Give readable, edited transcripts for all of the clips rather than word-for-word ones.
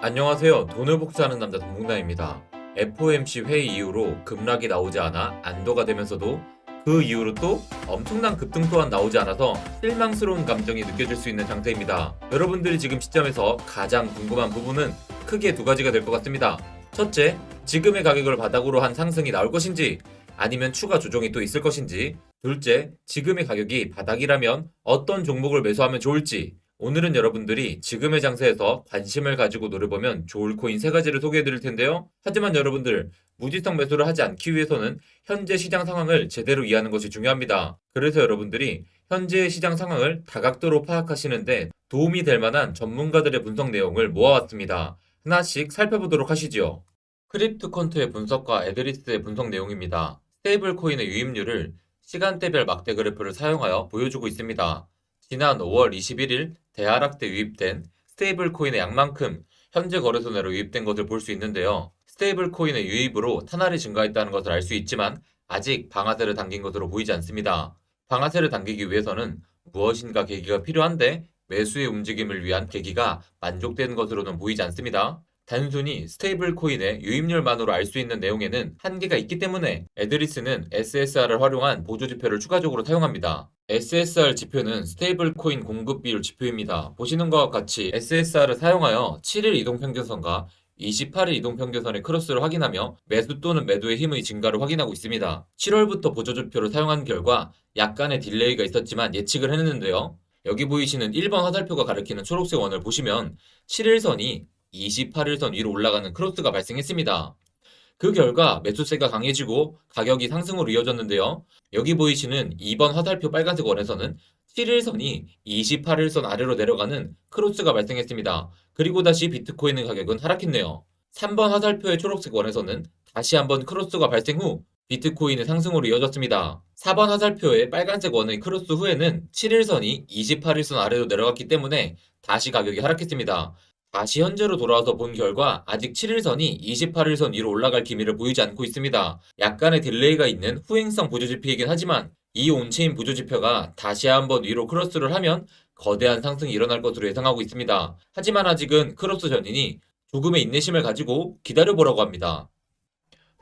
안녕하세요. 돈을 복사하는 남자 동국남입니다. FOMC 회의 이후로 급락이 나오지 않아 안도가 되면서도 그 이후로 또 엄청난 급등 또한 나오지 않아서 실망스러운 감정이 느껴질 수 있는 장세입니다. 여러분들이 지금 시점에서 가장 궁금한 부분은 크게 두 가지가 될 것 같습니다. 첫째, 지금의 가격을 바닥으로 한 상승이 나올 것인지 아니면 추가 조정이 또 있을 것인지, 둘째, 지금의 가격이 바닥이라면 어떤 종목을 매수하면 좋을지. 오늘은 여러분들이 지금의 장세에서 관심을 가지고 노려보면 좋을 코인 세 가지를 소개해 드릴 텐데요. 하지만 여러분들, 무지성 매수를 하지 않기 위해서는 현재 시장 상황을 제대로 이해하는 것이 중요합니다. 그래서 여러분들이 현재의 시장 상황을 다각도로 파악하시는데 도움이 될 만한 전문가들의 분석 내용을 모아왔습니다. 하나씩 살펴보도록 하시죠. 크립토컨트의 분석과 에드리스의 분석 내용입니다. 스테이블 코인의 유입률을 시간대별 막대 그래프를 사용하여 보여주고 있습니다. 지난 5월 21일 대하락 때 유입된 스테이블 코인의 양만큼 현재 거래소 내로 유입된 것을 볼 수 있는데요. 스테이블 코인의 유입으로 탄알이 증가했다는 것을 알 수 있지만 아직 방아쇠를 당긴 것으로 보이지 않습니다. 방아쇠를 당기기 위해서는 무엇인가 계기가 필요한데 매수의 움직임을 위한 계기가 만족되는 것으로는 보이지 않습니다. 단순히 스테이블 코인의 유입률만으로 알 수 있는 내용에는 한계가 있기 때문에 에드리스는 SSR을 활용한 보조지표를 추가적으로 사용합니다. SSR 지표는 스테이블 코인 공급 비율 지표입니다. 보시는 것과 같이 SSR을 사용하여 7일 이동평균선과 28일 이동평균선의 크로스를 확인하며 매수 또는 매도의 힘의 증가를 확인하고 있습니다. 7월부터 보조지표를 사용한 결과 약간의 딜레이가 있었지만 예측을 해냈는데요. 여기 보이시는 1번 화살표가 가리키는 초록색 원을 보시면 7일선이 28일선 위로 올라가는 크로스가 발생했습니다. 그 결과 매수세가 강해지고 가격이 상승으로 이어졌는데요. 여기 보이시는 2번 화살표 빨간색 원에서는 7일선이 28일선 아래로 내려가는 크로스가 발생했습니다. 그리고 다시 비트코인의 가격은 하락했네요. 3번 화살표의 초록색 원에서는 다시 한번 크로스가 발생 후 비트코인의 상승으로 이어졌습니다. 4번 화살표의 빨간색 원의 크로스 후에는 7일선이 28일선 아래로 내려갔기 때문에 다시 가격이 하락했습니다. 다시 현재로 돌아와서 본 결과 아직 7일선이 28일선 위로 올라갈 기미를 보이지 않고 있습니다. 약간의 딜레이가 있는 후행성 보조지표이긴 하지만 이 온체인 보조지표가 다시 한번 위로 크로스를 하면 거대한 상승이 일어날 것으로 예상하고 있습니다. 하지만 아직은 크로스 전이니 조금의 인내심을 가지고 기다려보라고 합니다.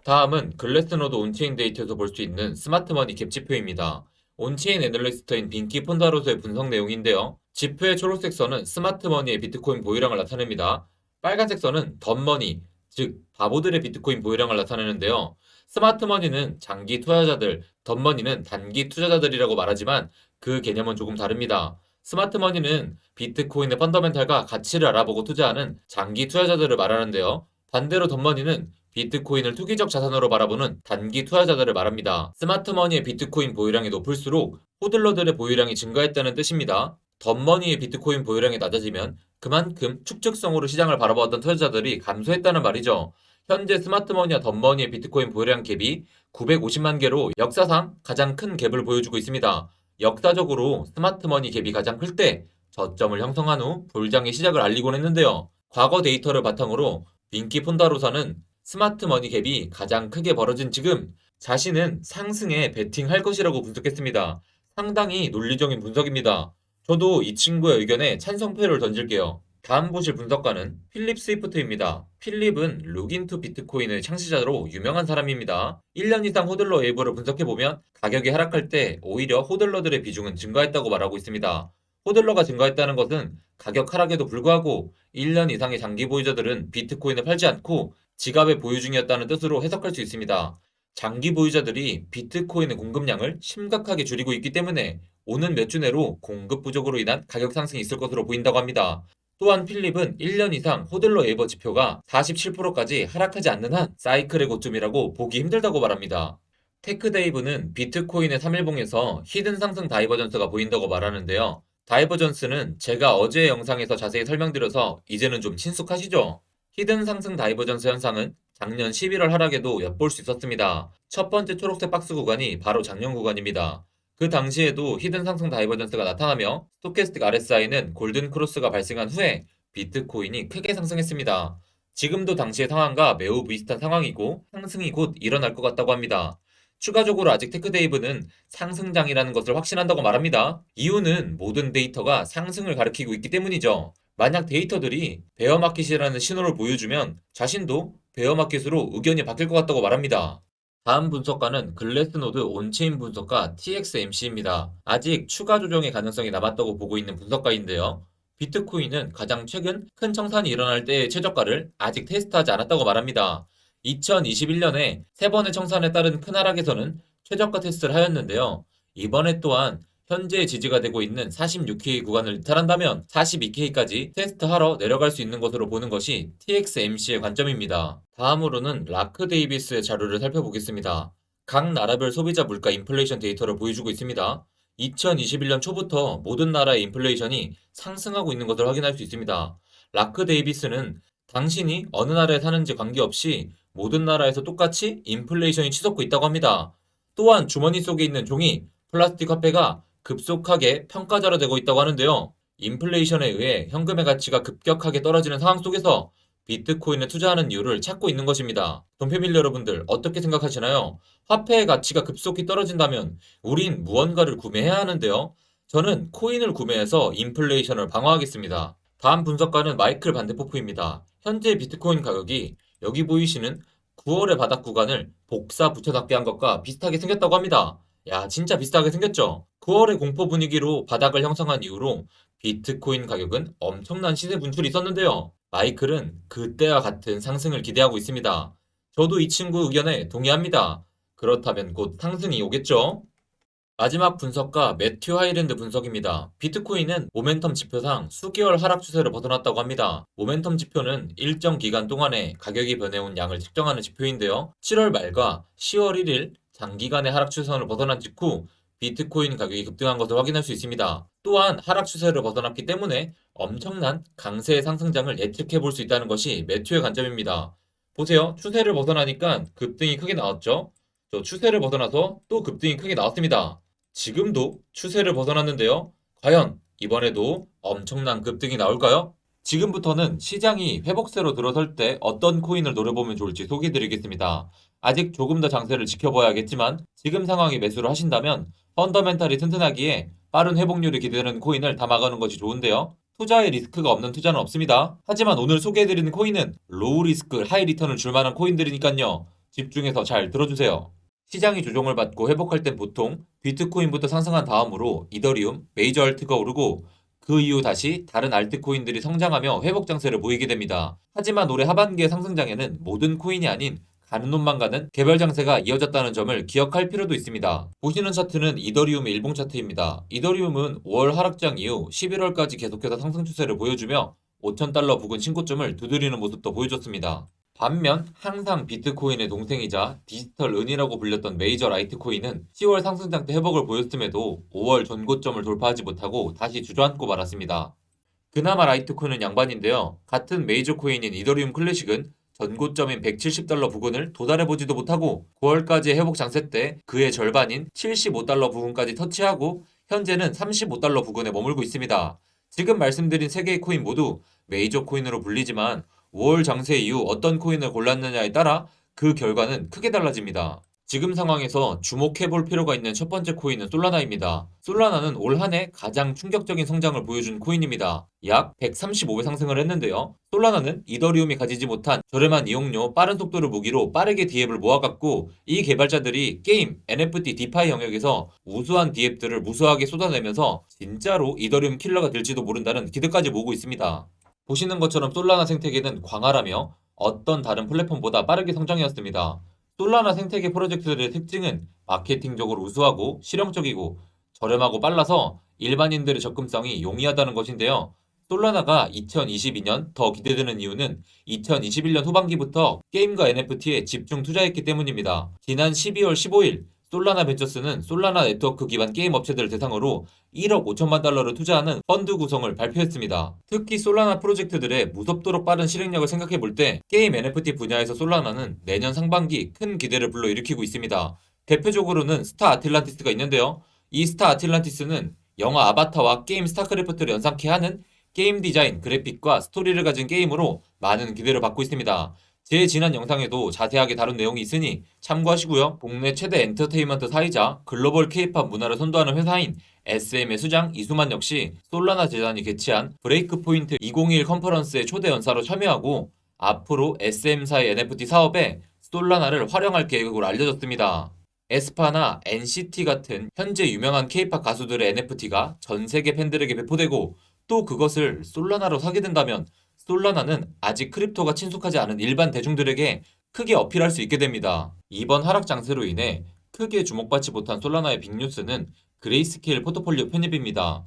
다음은 글래스노드 온체인 데이터에서 볼 수 있는 스마트머니 갭 지표입니다. 온체인 애널리스트인 빈키 폰다로스의 분석 내용인데요. 지표의 초록색 선은 스마트머니의 비트코인 보유량을 나타냅니다. 빨간색 선은 덤머니, 즉 바보들의 비트코인 보유량을 나타내는데요. 스마트머니는 장기 투자자들, 덤머니는 단기 투자자들이라고 말하지만 그 개념은 조금 다릅니다. 스마트머니는 비트코인의 펀더멘탈과 가치를 알아보고 투자하는 장기 투자자들을 말하는데요. 반대로 덤머니는 비트코인을 투기적 자산으로 바라보는 단기 투자자들을 말합니다. 스마트머니의 비트코인 보유량이 높을수록 호들러들의 보유량이 증가했다는 뜻입니다. 덤머니의 비트코인 보유량이 낮아지면 그만큼 축적성으로 시장을 바라보았던 투자자들이 감소했다는 말이죠. 현재 스마트머니와 덤머니의 비트코인 보유량 갭이 950만 개로 역사상 가장 큰 갭을 보여주고 있습니다. 역사적으로 스마트머니 갭이 가장 클 때 저점을 형성한 후 불장의 시작을 알리곤 했는데요. 과거 데이터를 바탕으로 빈키 폰다로사는 스마트머니 갭이 가장 크게 벌어진 지금 자신은 상승에 베팅할 것이라고 분석했습니다. 상당히 논리적인 분석입니다. 저도 이 친구의 의견에 찬성표를 던질게요. 다음 보실 분석가는 필립 스위프트입니다. 필립은 로긴투 비트코인의 창시자로 유명한 사람입니다. 1년 이상 호들러 웨이브를 분석해보면 가격이 하락할 때 오히려 호들러들의 비중은 증가했다고 말하고 있습니다. 호들러가 증가했다는 것은 가격 하락에도 불구하고 1년 이상의 장기 보유자들은 비트코인을 팔지 않고 지갑에 보유 중이었다는 뜻으로 해석할 수 있습니다. 장기 보유자들이 비트코인의 공급량을 심각하게 줄이고 있기 때문에 오는 몇 주 내로 공급 부족으로 인한 가격 상승이 있을 것으로 보인다고 합니다. 또한 필립은 1년 이상 호들러 웨이버 지표가 47%까지 하락하지 않는 한 사이클의 고점이라고 보기 힘들다고 말합니다. 테크데이브는 비트코인의 3일봉에서 히든 상승 다이버전스가 보인다고 말하는데요. 다이버전스는 제가 어제 영상에서 자세히 설명드려서 이제는 좀 친숙하시죠? 히든 상승 다이버전스 현상은 작년 11월 하락에도 엿볼 수 있었습니다. 첫 번째 초록색 박스 구간이 바로 작년 구간입니다. 그 당시에도 히든 상승 다이버전스가 나타나며 스토캐스틱 RSI는 골든 크로스가 발생한 후에 비트코인이 크게 상승했습니다. 지금도 당시의 상황과 매우 비슷한 상황이고 상승이 곧 일어날 것 같다고 합니다. 추가적으로 아직 테크데이브는 상승장이라는 것을 확신한다고 말합니다. 이유는 모든 데이터가 상승을 가리키고 있기 때문이죠. 만약 데이터들이 베어마켓이라는 신호를 보여주면 자신도 베어마켓으로 의견이 바뀔 것 같다고 말합니다. 다음 분석가는 글래스노드 온체인 분석가 TXMC입니다. 아직 추가 조정의 가능성이 남았다고 보고 있는 분석가인데요. 비트코인은 가장 최근 큰 청산이 일어날 때의 최저가를 아직 테스트하지 않았다고 말합니다. 2021년에 세 번의 청산에 따른 큰 하락에서는 최저가 테스트를 하였는데요. 이번에 또한 현재 지지가 되고 있는 46K 구간을 이탈한다면 42K까지 테스트하러 내려갈 수 있는 것으로 보는 것이 TXMC의 관점입니다. 다음으로는 라크 데이비스의 자료를 살펴보겠습니다. 각 나라별 소비자 물가 인플레이션 데이터를 보여주고 있습니다. 2021년 초부터 모든 나라의 인플레이션이 상승하고 있는 것을 확인할 수 있습니다. 라크 데이비스는 당신이 어느 나라에 사는지 관계없이 모든 나라에서 똑같이 인플레이션이 치솟고 있다고 합니다. 또한 주머니 속에 있는 종이 플라스틱 화폐가 급속하게 평가절하되고 있다고 하는데요. 인플레이션에 의해 현금의 가치가 급격하게 떨어지는 상황 속에서 비트코인에 투자하는 이유를 찾고 있는 것입니다. 돈패밀리 여러분들 어떻게 생각하시나요? 화폐의 가치가 급속히 떨어진다면 우린 무언가를 구매해야 하는데요. 저는 코인을 구매해서 인플레이션을 방어하겠습니다. 다음 분석가는 마이클 반데포프입니다. 현재 비트코인 가격이 여기 보이시는 9월의 바닥 구간을 복사 붙여넣기 한 것과 비슷하게 생겼다고 합니다. 야, 진짜 비슷하게 생겼죠? 9월의 공포 분위기로 바닥을 형성한 이후로 비트코인 가격은 엄청난 시세 분출이 있었는데요. 마이클은 그때와 같은 상승을 기대하고 있습니다. 저도 이 친구 의견에 동의합니다. 그렇다면 곧 상승이 오겠죠? 마지막 분석가 매튜 하이랜드 분석입니다. 비트코인은 모멘텀 지표상 수개월 하락 추세를 벗어났다고 합니다. 모멘텀 지표는 일정 기간 동안에 가격이 변해온 양을 측정하는 지표인데요. 7월 말과 10월 1일 장기간의 하락 추세선을 벗어난 직후 비트코인 가격이 급등한 것을 확인할 수 있습니다. 또한 하락 추세를 벗어났기 때문에 엄청난 강세의 상승장을 예측해 볼 수 있다는 것이 매튜의 관점입니다. 보세요. 추세를 벗어나니까 급등이 크게 나왔죠? 저 추세를 벗어나서 또 급등이 크게 나왔습니다. 지금도 추세를 벗어났는데요. 과연 이번에도 엄청난 급등이 나올까요? 지금부터는 시장이 회복세로 들어설 때 어떤 코인을 노려보면 좋을지 소개해드리겠습니다. 아직 조금 더 장세를 지켜봐야겠지만 지금 상황에 매수를 하신다면 펀더멘탈이 튼튼하기에 빠른 회복률이 기대되는 코인을 담아가는 것이 좋은데요. 투자에 리스크가 없는 투자는 없습니다. 하지만 오늘 소개해드리는 코인은 로우 리스크 하이 리턴을 줄 만한 코인들이니까요. 집중해서 잘 들어주세요. 시장이 조정을 받고 회복할 땐 보통 비트코인부터 상승한 다음으로 이더리움, 메이저 알트가 오르고 그 이후 다시 다른 알트코인들이 성장하며 회복 장세를 보이게 됩니다. 하지만 올해 하반기의 상승장에는 모든 코인이 아닌 가는 놈만 가는 개별 장세가 이어졌다는 점을 기억할 필요도 있습니다. 보시는 차트는 이더리움의 일봉 차트입니다. 이더리움은 5월 하락장 이후 11월까지 계속해서 상승 추세를 보여주며 5,000달러 부근 신고점을 두드리는 모습도 보여줬습니다. 반면 항상 비트코인의 동생이자 디지털 은이라고 불렸던 메이저 라이트코인은 10월 상승장 때 회복을 보였음에도 5월 전고점을 돌파하지 못하고 다시 주저앉고 말았습니다. 그나마 라이트코인은 양반인데요. 같은 메이저 코인인 이더리움 클래식은 전고점인 170달러 부근을 도달해보지도 못하고 9월까지의 회복 장세 때 그의 절반인 75달러 부근까지 터치하고 현재는 35달러 부근에 머물고 있습니다. 지금 말씀드린 3개의 코인 모두 메이저 코인으로 불리지만 5월 장세 이후 어떤 코인을 골랐느냐에 따라 그 결과는 크게 달라집니다. 지금 상황에서 주목해볼 필요가 있는 첫 번째 코인은 솔라나입니다. 솔라나는 올 한 해 가장 충격적인 성장을 보여준 코인입니다. 약 135배 상승을 했는데요. 솔라나는 이더리움이 가지지 못한 저렴한 이용료, 빠른 속도를 무기로 빠르게 디앱을 모아갔고 이 개발자들이 게임, NFT, 디파이 영역에서 우수한 디앱들을 무수하게 쏟아내면서 진짜로 이더리움 킬러가 될지도 모른다는 기대까지 모으고 있습니다. 보시는 것처럼 솔라나 생태계는 광활하며 어떤 다른 플랫폼보다 빠르게 성장해왔습니다. 솔라나 생태계 프로젝트들의 특징은 마케팅적으로 우수하고 실용적이고 저렴하고 빨라서 일반인들의 접근성이 용이하다는 것인데요. 솔라나가 2022년 더 기대되는 이유는 2021년 후반기부터 게임과 NFT에 집중 투자했기 때문입니다. 지난 12월 15일 솔라나 벤처스는 솔라나 네트워크 기반 게임 업체들을 대상으로 1억 5천만 달러를 투자하는 펀드 구성을 발표했습니다. 특히 솔라나 프로젝트들의 무섭도록 빠른 실행력을 생각해 볼 때 게임 NFT 분야에서 솔라나는 내년 상반기 큰 기대를 불러일으키고 있습니다. 대표적으로는 스타 아틀란티스가 있는데요. 이 스타 아틀란티스는 영화 아바타와 게임 스타크래프트를 연상케 하는 게임 디자인, 그래픽과 스토리를 가진 게임으로 많은 기대를 받고 있습니다. 제 지난 영상에도 자세하게 다룬 내용이 있으니 참고하시고요. 국내 최대 엔터테인먼트 사이자 글로벌 K-팝 문화를 선도하는 회사인 SM의 수장 이수만 역시 솔라나 재단이 개최한 브레이크포인트 2021 컨퍼런스의 초대 연사로 참여하고 앞으로 SM사의 NFT 사업에 솔라나를 활용할 계획으로 알려졌습니다. 에스파나 NCT 같은 현재 유명한 K-팝 가수들의 NFT가 전 세계 팬들에게 배포되고 또 그것을 솔라나로 사게 된다면 솔라나는 아직 크립토가 친숙하지 않은 일반 대중들에게 크게 어필할 수 있게 됩니다. 이번 하락 장세로 인해 크게 주목받지 못한 솔라나의 빅뉴스는 그레이스케일 포트폴리오 편입입니다.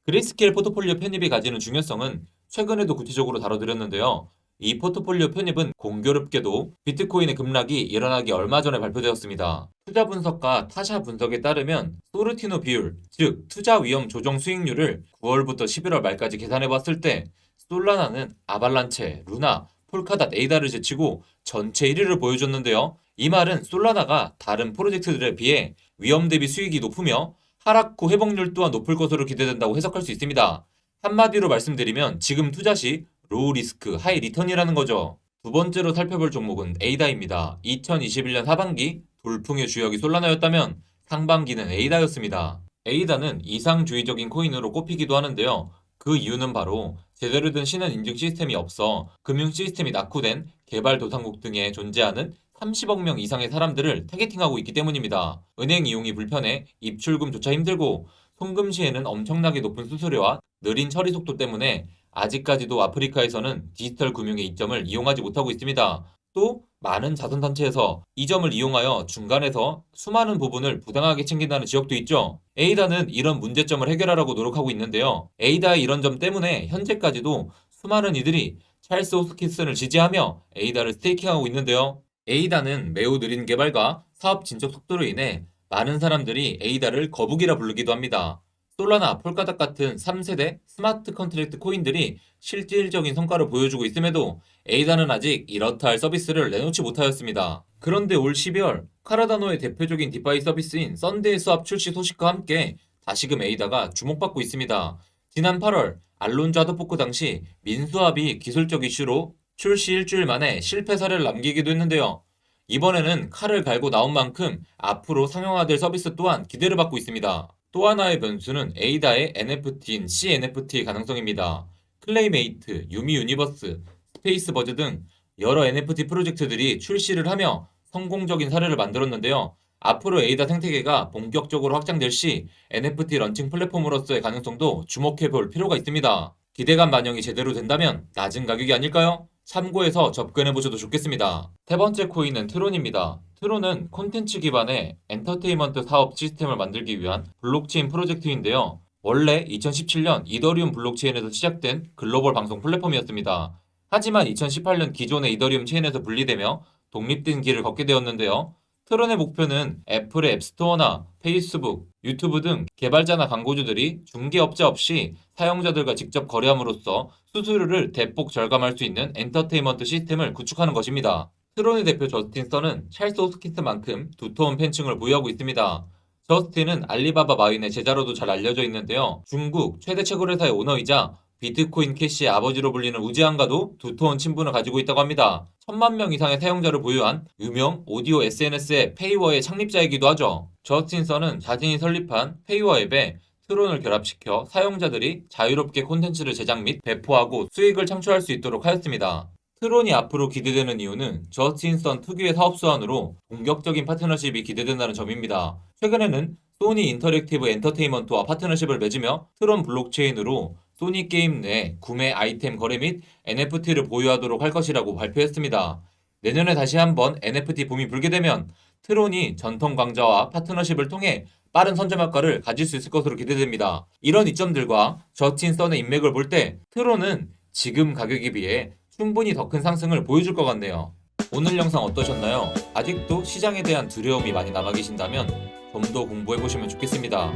그레이스케일 포트폴리오 편입이 가지는 중요성은 최근에도 구체적으로 다뤄드렸는데요. 이 포트폴리오 편입은 공교롭게도 비트코인의 급락이 일어나기 얼마 전에 발표되었습니다. 투자 분석가 타샤 분석에 따르면 소르티노 비율, 즉 투자 위험 조정 수익률을 9월부터 11월 말까지 계산해봤을 때 솔라나는 아발란체, 루나, 폴카닷 에이다를 제치고 전체 1위를 보여줬는데요. 이 말은 솔라나가 다른 프로젝트들에 비해 위험 대비 수익이 높으며 하락 후 회복률 또한 높을 것으로 기대된다고 해석할 수 있습니다. 한마디로 말씀드리면 지금 투자 시 로우 리스크, 하이 리턴이라는 거죠. 두 번째로 살펴볼 종목은 에이다입니다. 2021년 하반기 돌풍의 주역이 솔라나였다면 상반기는 에이다였습니다. 에이다는 이상주의적인 코인으로 꼽히기도 하는데요. 그 이유는 바로 제대로 된 신원 인증 시스템이 없어 금융 시스템이 낙후된 개발도상국 등에 존재하는 30억 명 이상의 사람들을 타겟팅하고 있기 때문입니다. 은행 이용이 불편해 입출금조차 힘들고 송금 시에는 엄청나게 높은 수수료와 느린 처리 속도 때문에 아직까지도 아프리카에서는 디지털 금융의 이점을 이용하지 못하고 있습니다. 또 많은 자선단체에서 이 점을 이용하여 중간에서 수많은 부분을 부당하게 챙긴다는 지역도 있죠. 에이다는 이런 문제점을 해결하려고 노력하고 있는데요. 에이다의 이런 점 때문에 현재까지도 수많은 이들이 찰스 호스킨슨을 지지하며 에이다를 스테이킹하고 있는데요. 에이다는 매우 느린 개발과 사업 진척 속도로 인해 많은 사람들이 에이다를 거북이라 부르기도 합니다. 솔라나, 폴카닷 같은 3세대 스마트 컨트랙트 코인들이 실질적인 성과를 보여주고 있음에도 에이다는 아직 이렇다 할 서비스를 내놓지 못하였습니다. 그런데 올 12월 카라다노의 대표적인 디파이 서비스인 썬데이 수합 출시 소식과 함께 다시금 에이다가 주목받고 있습니다. 지난 8월 알론조 하드포크 당시 민수합이 기술적 이슈로 출시 일주일 만에 실패 사례를 남기기도 했는데요. 이번에는 칼을 갈고 나온 만큼 앞으로 상용화될 서비스 또한 기대를 받고 있습니다. 또 하나의 변수는 에이다의 NFT인 CNFT의 가능성입니다. 클레이메이트, 유미 유니버스, 스페이스버즈 등 여러 NFT 프로젝트들이 출시를 하며 성공적인 사례를 만들었는데요. 앞으로 에이다 생태계가 본격적으로 확장될 시 NFT 런칭 플랫폼으로서의 가능성도 주목해 볼 필요가 있습니다. 기대감 반영이 제대로 된다면 낮은 가격이 아닐까요? 참고해서 접근해 보셔도 좋겠습니다. 세 번째 코인은 트론입니다. 트론은 콘텐츠 기반의 엔터테인먼트 사업 시스템을 만들기 위한 블록체인 프로젝트인데요. 원래 2017년 이더리움 블록체인에서 시작된 글로벌 방송 플랫폼이었습니다. 하지만 2018년 기존의 이더리움 체인에서 분리되며 독립된 길을 걷게 되었는데요. 트론의 목표는 애플의 앱스토어나 페이스북, 유튜브 등 개발자나 광고주들이 중개업자 없이 사용자들과 직접 거래함으로써 수수료를 대폭 절감할 수 있는 엔터테인먼트 시스템을 구축하는 것입니다. 트론의 대표 저스틴 선은 찰스 호스킨스만큼 두터운 팬층을 보유하고 있습니다. 저스틴은 알리바바 마윈의 제자로도 잘 알려져 있는데요. 중국 최대 채굴회사의 오너이자 비트코인 캐시의 아버지로 불리는 우지안과도 두터운 친분을 가지고 있다고 합니다. 1000만 명 이상의 사용자를 보유한 유명 오디오 SNS의 페이워의 창립자이기도 하죠. 저스틴 선은 자신이 설립한 페이워 앱에 트론을 결합시켜 사용자들이 자유롭게 콘텐츠를 제작 및 배포하고 수익을 창출할 수 있도록 하였습니다. 트론이 앞으로 기대되는 이유는 저스틴 선 특유의 사업 수완으로 공격적인 파트너십이 기대된다는 점입니다. 최근에는 소니 인터랙티브 엔터테인먼트와 파트너십을 맺으며 트론 블록체인으로 소니 게임 내 구매 아이템 거래 및 NFT를 보유하도록 할 것이라고 발표했습니다. 내년에 다시 한번 NFT 붐이 불게 되면 트론이 전통 강자와 파트너십을 통해 빠른 선점 효과를 가질 수 있을 것으로 기대됩니다. 이런 이점들과 저스틴 선의 인맥을 볼 때 트론은 지금 가격에 비해 충분히 더 큰 상승을 보여줄 것 같네요. 오늘 영상 어떠셨나요? 아직도 시장에 대한 두려움이 많이 남아 계신다면 좀 더 공부해보시면 좋겠습니다.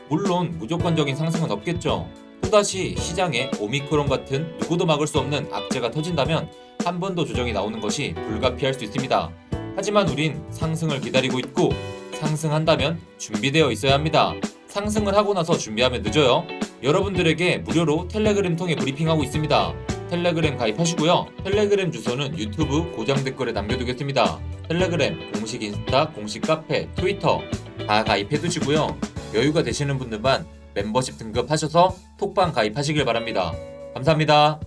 물론 무조건적인 상승은 없겠죠. 또다시 시장에 오미크론 같은 누구도 막을 수 없는 악재가 터진다면 한 번 더 조정이 나오는 것이 불가피할 수 있습니다. 하지만 우린 상승을 기다리고 있고 상승한다면 준비되어 있어야 합니다. 상승을 하고 나서 준비하면 늦어요. 여러분들에게 무료로 텔레그램 통해 브리핑하고 있습니다. 텔레그램 가입하시고요. 텔레그램 주소는 유튜브 고정 댓글에 남겨두겠습니다. 텔레그램, 공식 인스타, 공식 카페, 트위터 다 가입해두시고요. 여유가 되시는 분들만 멤버십 등급하셔서 톡방 가입하시길 바랍니다. 감사합니다.